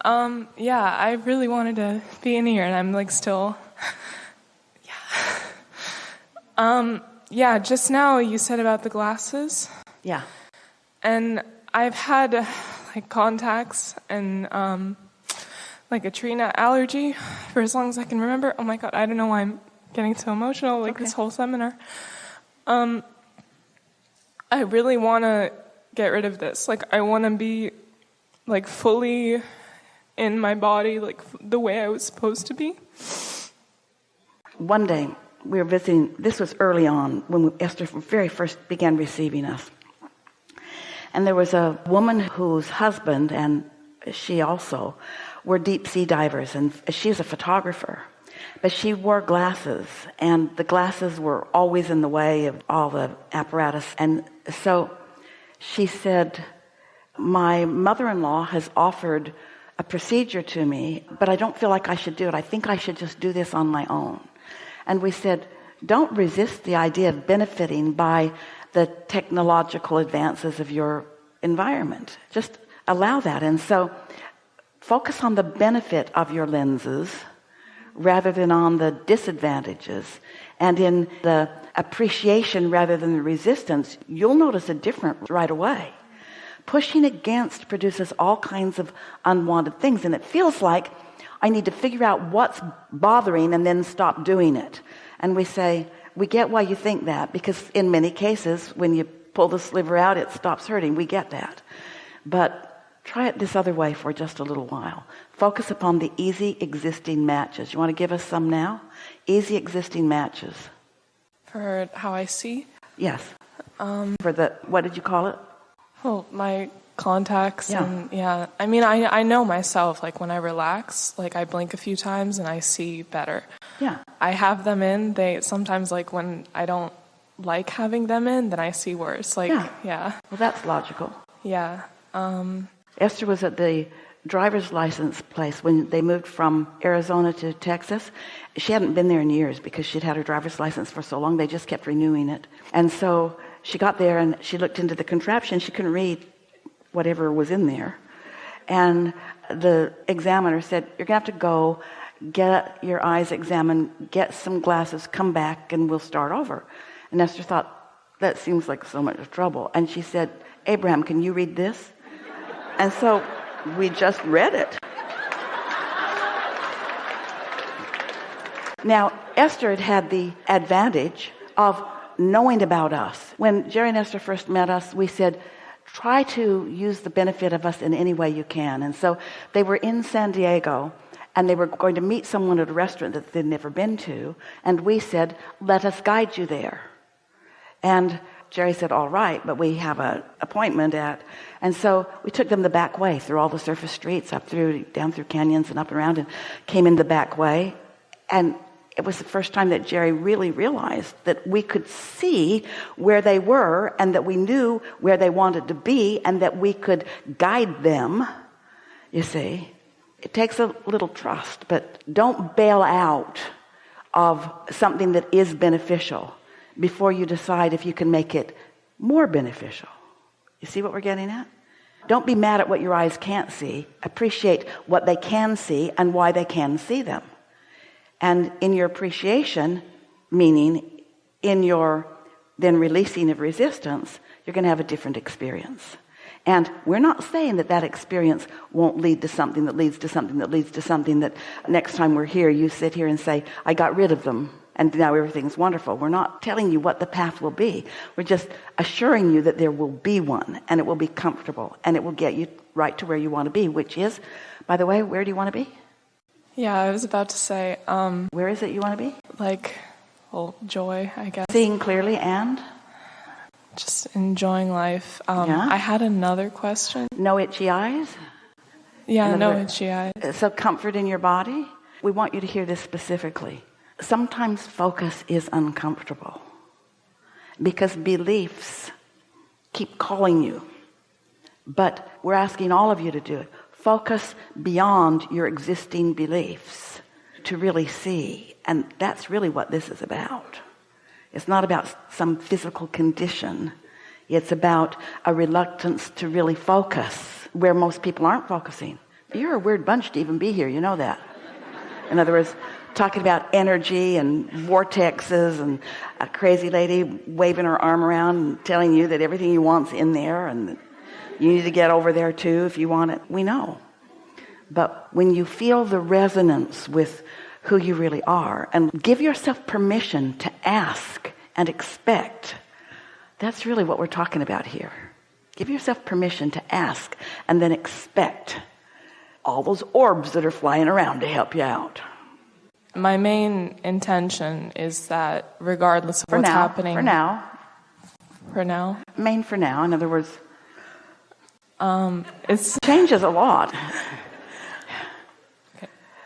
Yeah, I really wanted to be in here, and I'm like still, yeah, just now you said about the glasses. Yeah. And I've had like contacts and like a tree nut allergy for as long as I can remember. Oh my God, I don't know why I'm getting so emotional, like this whole seminar. I really want to get rid of this. Like I want to be like fully in my body, like the way I was supposed to be. One day we were visiting, this was early on when Esther very first began receiving us. And there was a woman whose husband and she also were deep sea divers, and she's a photographer, but she wore glasses, and the glasses were always in the way of all the apparatus. And so she said, my mother-in-law has offered a procedure to me, but I don't feel like I should do it. I think I should just do this on my own. And we said, don't resist the idea of benefiting by the technological advances of your environment. Just allow that. And so focus on the benefit of your lenses rather than on the disadvantages. And in the appreciation rather than the resistance, you'll notice a difference right away. Pushing against produces all kinds of unwanted things, and it feels like I need to figure out what's bothering and then stop doing it. And we say, we get why you think that, because in many cases when you pull the sliver out it stops hurting. We get that. But try it this other way for just a little while. Focus upon the easy existing matches. You want to give us some now? Easy existing matches. For how I see? Yes. For the, what did you call it? Well, my contacts. And I mean, I know myself, like when I relax, like I blink a few times and I see better. Yeah. I have them in. They sometimes, like when I don't like having them in, then I see worse. Like, yeah. Well, that's logical. Yeah. Esther was at the driver's license place when they moved from Arizona to Texas. She hadn't been there in years because she'd had her driver's license for so long. They just kept renewing it. And so she got there and she looked into the contraption. She couldn't read whatever was in there. And the examiner said, you're going to have to go get your eyes examined, get some glasses, come back, and we'll start over. And Esther thought, that seems like so much trouble. And she said, Abraham, can you read this? And so we just read it. Now, Esther had had the advantage of knowing about us. When Jerry and Esther first met us, we said, try to use the benefit of us in any way you can. And so they were in San Diego, and they were going to meet someone at a restaurant that they'd never been to. And we said, let us guide you there. And Jerry said, all right, but we have an appointment at... And so we took them the back way through all the surface streets, down through canyons and up and around, and came in the back way. And it was the first time that Jerry really realized that we could see where they were and that we knew where they wanted to be and that we could guide them. You see, it takes a little trust, but don't bail out of something that is beneficial before you decide if you can make it more beneficial. You see what we're getting at? Don't be mad at what your eyes can't see. Appreciate what they can see and why they can see them. And in your appreciation, meaning in your then releasing of resistance, you're going to have a different experience. And we're not saying that that experience won't lead to something that leads to something that leads to something that next time we're here, you sit here and say, I got rid of them and now everything's wonderful. We're not telling you what the path will be. We're just assuring you that there will be one, and it will be comfortable, and it will get you right to where you want to be, which is, by the way, where do you want to be? Yeah, I was about to say... where is it you want to be? Like, well, joy, I guess. Seeing clearly and? Just enjoying life. I had another question. No itchy eyes? Yeah, no itchy eyes. So comfort in your body? We want you to hear this specifically. Sometimes focus is uncomfortable because beliefs keep calling you. But we're asking all of you to do it. Focus beyond your existing beliefs to really see. And that's really what this is about. It's not about some physical condition. It's about a reluctance to really focus where most people aren't focusing. You're a weird bunch to even be here. You know that. In other words, talking about energy and vortexes and a crazy lady waving her arm around and telling you that everything you want's in there and that you need to get over there too if you want it. We know. But when you feel the resonance with who you really are and give yourself permission to ask and expect, that's really what we're talking about here. Give yourself permission to ask and then expect all those orbs that are flying around to help you out. My main intention is that regardless of what's happening... For now. In other words, it changes a lot.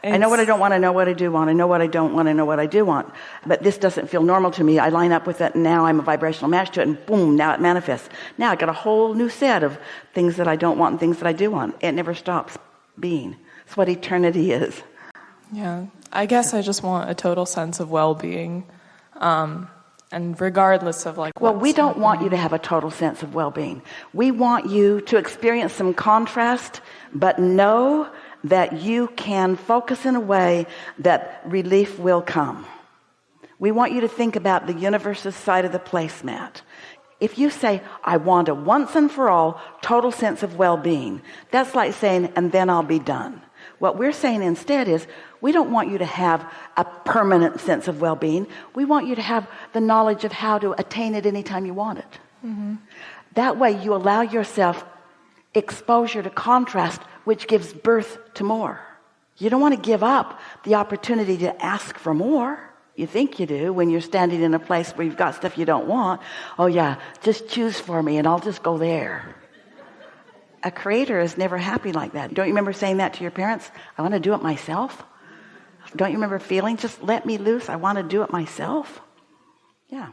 I know what I don't want, I know what I do want. I know what I don't want, I know what I do want. But this doesn't feel normal to me. I line up with it, and now I'm a vibrational match to it, and boom, now it manifests. Now I got a whole new set of things that I don't want and things that I do want. It never stops being. It's what eternity is. Yeah, I guess I just want a total sense of well-being, and regardless of Well, we don't want you to have a total sense of well-being. We want you to experience some contrast, but know that you can focus in a way that relief will come. We want you to think about the universe's side of the placemat. If you say, I want a once and for all total sense of well-being, that's like saying, and then I'll be done. What we're saying instead is, we don't want you to have a permanent sense of well-being. We want you to have the knowledge of how to attain it anytime you want it. Mm-hmm. That way you allow yourself exposure to contrast, which gives birth to more. You don't want to give up the opportunity to ask for more. You think you do when you're standing in a place where you've got stuff you don't want. Oh yeah, just choose for me and I'll just go there. A creator is never happy like that. Don't you remember saying that to your parents? I want to do it myself. Don't you remember feeling, just let me loose, I want to do it myself? Yeah.